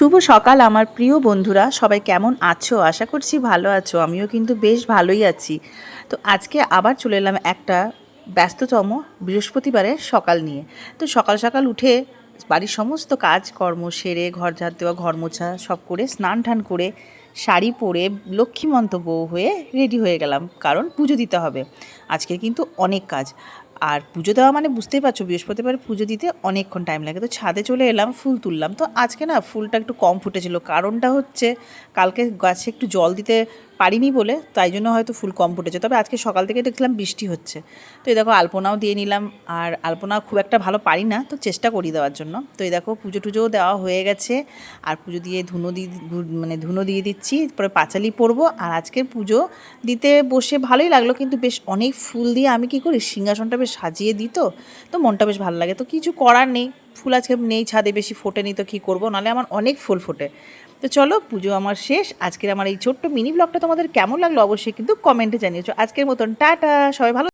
শুভ সকাল আমার প্রিয় বন্ধুরা, সবাই কেমন আছো? আশা করছি ভালো আছো। আমিও কিন্তু বেশ ভালোই আছি। তো আজকে আবার চলে এলাম একটা ব্যস্ততম বৃহস্পতিবারের সকাল নিয়ে। তো সকাল সকাল উঠে বাড়ির সমস্ত কাজকর্ম সেরে, ঘর ঝাড় দেওয়া, ঘর মোছা সব করে, স্নান টান করে, শাড়ি পরে লক্ষ্মীমন্ত বউ হয়ে রেডি হয়ে গেলাম, কারণ পুজো দিতে হবে। আজকে কিন্তু অনেক কাজ। আর পুজো দেওয়া মানে বুঝতেই পারছো, বৃহস্পতিবার পুজো দিতে অনেকক্ষণ টাইম লাগে। তো ছাদে চলে এলাম, ফুল তুললাম। তো আজকে না ফুলটা একটু কম ফুটেছিল, কারণটা হচ্ছে কালকে গাছে একটু জল দিতে পারিনি বলে, তাই জন্য হয়তো ফুল কম ফুটেছে। তবে আজকে সকাল থেকে দেখলাম বৃষ্টি হচ্ছে। তো এই দেখো আলপনাও দিয়ে নিলাম। আর আলপনা খুব একটা ভালো পারি না, তো চেষ্টা করি দেওয়ার জন্য। তো এই দেখো পুজো টুজোও দেওয়া হয়ে গেছে। আর পুজো দিয়ে ধুনো দিয়ে দিচ্ছি, পরে পাঁচালি পরবো। আর আজকের পুজো দিতে বসে ভালোই লাগলো, কিন্তু বেশ অনেক ফুল দিয়ে আমি কী করি, সিংহাসনটা বেশ সাজিয়ে দিই। তো মনটা বেশ ভালো লাগে। তো কিছু করার নেই, ফুল আজকে নেই ছাদে, বেশি ফোটেনি, তো কী করবো, নাহলে আমার অনেক ফুল ফোটে। তো চলো, পুজো আমার শেষ। আজকের আমার এই ছোট্ট মিনি ব্লগটা তোমাদের কেমন লাগলো অবশ্যই কিন্তু কমেন্টে জানিয়েছো। আজকের মতন টাটা, সবাই ভালো।